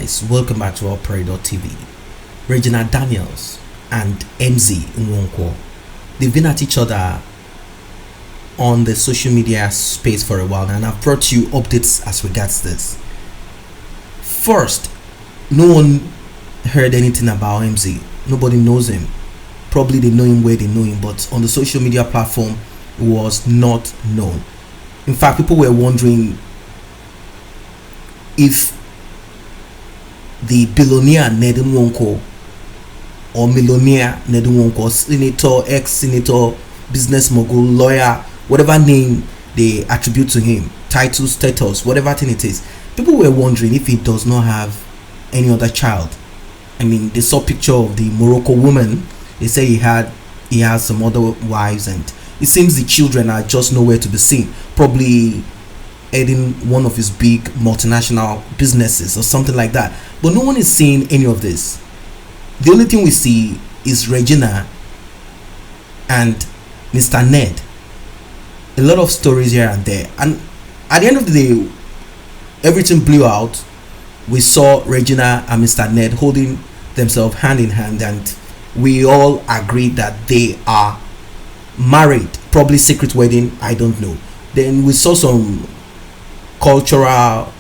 guys, welcome back to our PERIDOT TV. Regina Daniels and Nwok, they've been at each other on the social media space for a while now, and I've brought you updates as regards this. First, no one heard anything about MZ. Nobody knows him. Probably they know him where they know him, but on the social media platform was not known. In fact, people were wondering if the billionaire Nwok or millionaire Nwok, senator, ex-senator, business mogul, lawyer, whatever name they attribute to him, title, status, whatever thing it is, people were wondering if he does not have any other child. I mean, they saw a picture of the Morocco woman. They say he has some other wives, and it seems the children are just nowhere to be seen. Probably heading one of his big multinational businesses or something like that. But no one is seeing any of this. The only thing we see is Regina and Mr. Ned. A lot of stories here and there, and at the end of the day, everything blew out. We saw Regina and Mr. Ned holding themselves hand in hand, and we all agreed that they are married. Probably secret wedding, I don't know. Then we saw some cultural,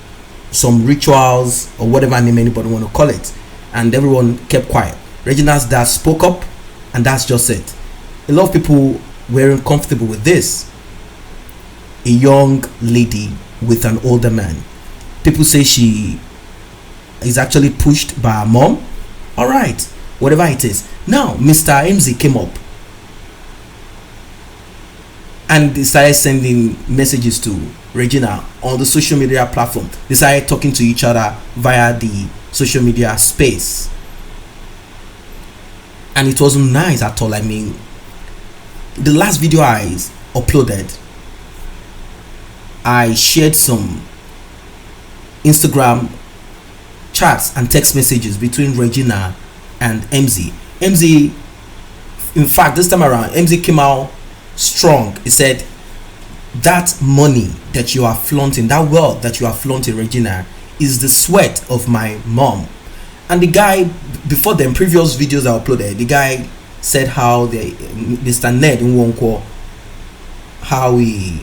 some rituals, or whatever name anybody want to call it, and everyone kept quiet. Regina's dad spoke up, and that's just it. A lot of people weren't comfortable with this. A young lady with an older man. People say she is actually pushed by her mom. All right, whatever it is. Now Mr. MZ came up and they started sending messages to Regina on the social media platform. They started talking to each other via the social media space, and it wasn't nice at all. I mean, the last video I uploaded, I shared some Instagram chats and text messages between Regina and MZ. MZ, in fact, this time around, MZ came out strong. He said, that money that you are flaunting, that wealth that you are flaunting, Regina, is the sweat of my mom. And the guy, before them previous videos I uploaded, the guy said how Mr. Ned Nwok, how he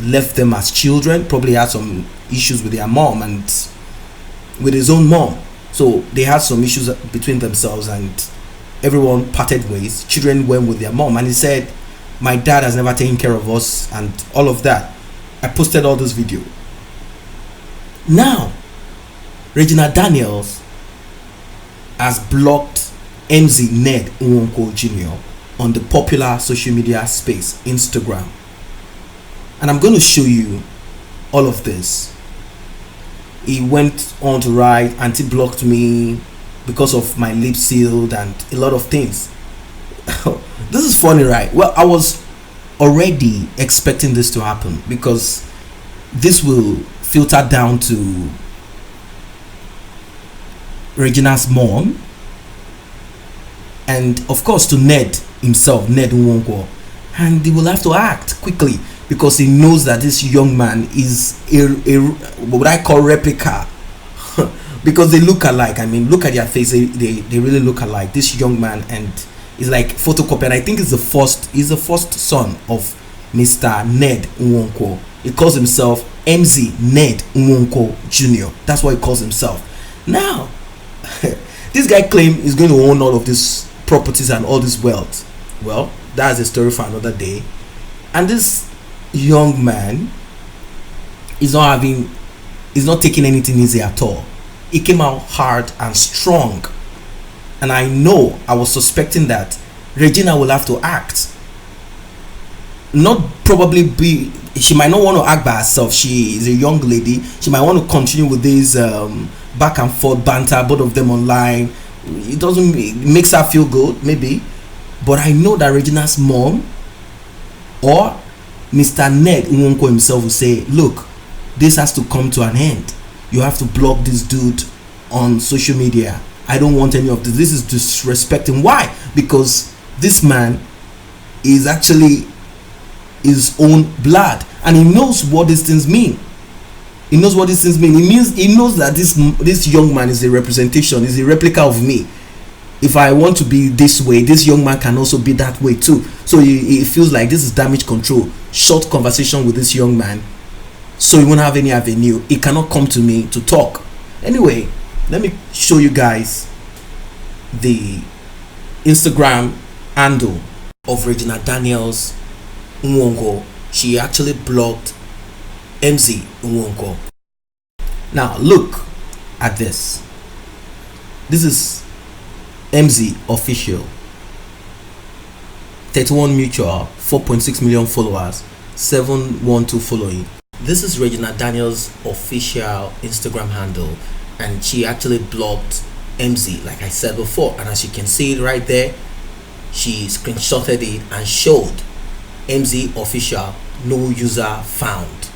left them as children, probably had some issues with their mom and with his own mom, so they had some issues between themselves, and everyone parted ways. Children went with their mom, and he said, my dad has never taken care of us, and all of that. I posted all this video. Now Regina Daniels has blocked MZ Ned Nwok Jr. on the popular social media space Instagram, and I'm going to show you all of this. He went on to write, "Auntie blocked me because of my lip sealed," and a lot of things. This is funny, right? Well, I was already expecting this to happen, because this will filter down to Regina's mom, and of course to Ned himself, Ned Nwok, and he will have to act quickly, because he knows that this young man is a what I call replica, because they look alike. I mean, look at their face, they really look alike. This young man, and is like photocopy, and I think he's the first son of Mr. Ned Nwok. He calls himself MZ Ned Nwok Jr. That's what he calls himself. Now this guy claims he's going to own all of these properties and all this wealth. Well, that's a story for another day. And this young man is not taking anything easy at all. He came out hard and strong, and I was suspecting that Regina will have to act. She might not want to act by herself. She is a young lady. She might want to continue with this back and forth banter, both of them online. It makes her feel good, maybe. But I know that Regina's mom or Mr. Ned Nwok himself will say, look, this has to come to an end. You have to block this dude on social media. I don't want any of this. This is disrespecting. Why? Because this man is actually his own blood, and he knows what these things mean. He knows what these things mean. He knows that this young man is a representation, is a replica of me. If I want to be this way, this young man can also be that way too. So he feels like this is damage control. Short conversation with this young man, so he won't have any avenue. He cannot come to me to talk. Anyway, let me show you guys the Instagram handle of Regina Daniels Nwok. She actually blocked MZ Nwok. Now look at this. This is MZ official, 31 mutual, 4.6 million followers, 712 following. This is Regina Daniels official Instagram handle, and she actually blocked MZ, like I said before. And as you can see it right there, she screenshotted it and showed MZ official, no user found,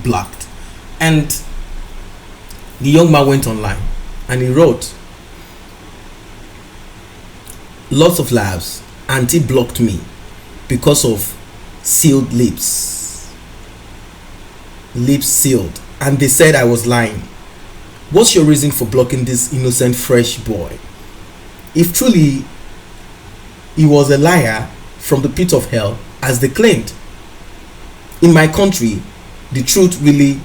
blocked. And the young man went online and he wrote, "Lots of laughs. Auntie blocked me because of sealed lips. Lips sealed. And they said I was lying. What's your reason for blocking this innocent fresh boy? If truly he was a liar from the pit of hell, as they claimed. In my country, the truth really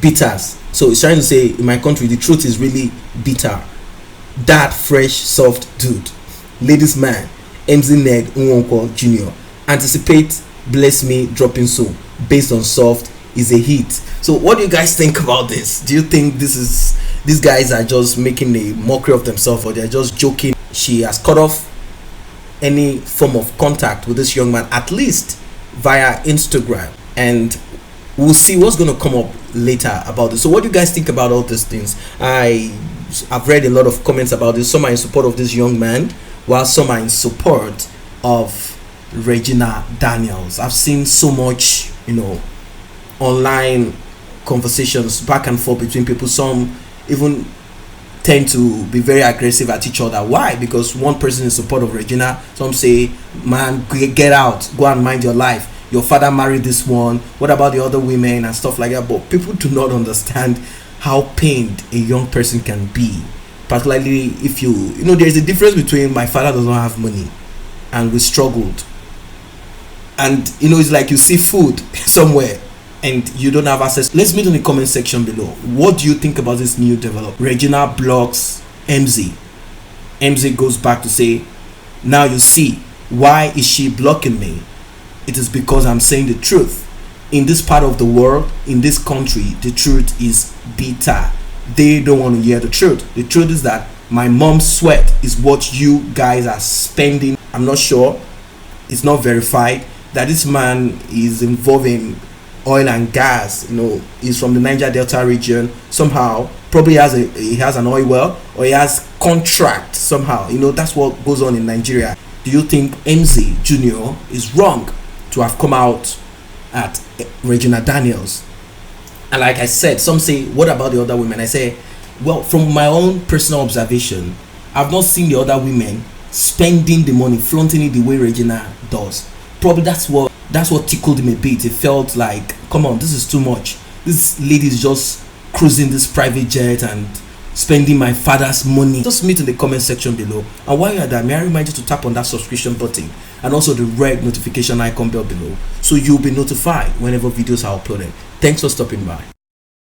bitters." So it's trying to say, in my country, the truth is really bitter. That fresh, soft dude. Ladies man, MZ Ned Nwok Jr. Anticipate Bless Me dropping soon. Based on soft is a hit. So what do you guys think about this? Do you think these guys are just making a mockery of themselves, or they're just joking? She has cut off any form of contact with this young man, at least via Instagram, and we'll see what's going to come up later about this. So what do you guys think about all these things? I've read a lot of comments about this. Some are in support of this young man, while some are in support of Regina Daniels. I've seen so much, online conversations back and forth between people. Some even tend to be very aggressive at each other. Why? Because one person in support of Regina, some say, man, get out, go and mind your life, your father married this one, what about the other women and stuff like that. But people do not understand how pained a young person can be, particularly if there's a difference between my father does not have money and we struggled, and it's like you see food somewhere and you don't have access. Let's meet in the comment section below. What do you think about this new development? Regina blocks MZ. MZ goes back to say, now you see why is she blocking me. It is because I'm saying the truth. In this part of the world, in this country, the truth is bitter. They don't want to hear the truth. The truth is that my mom's sweat is what you guys are spending. I'm not sure, it's not verified, that this man is involved in oil and gas. He's from the Niger Delta region. Somehow probably he has an oil well, or he has contract somehow. That's what goes on in Nigeria. Do you think MZ Jr. is wrong to have come out at Regina Daniels? And like I said, some say, what about the other women? I say, well, from my own personal observation, I've not seen the other women spending the money, flaunting it the way Regina does. Probably that's what tickled him a bit. It felt like, come on, this is too much. This lady is just cruising this private jet and spending my father's money. Just meet in the comment section below. And while you're there, may I remind you to tap on that subscription button and also the red notification icon bell below, so you'll be notified whenever videos are uploaded. Thanks for stopping by.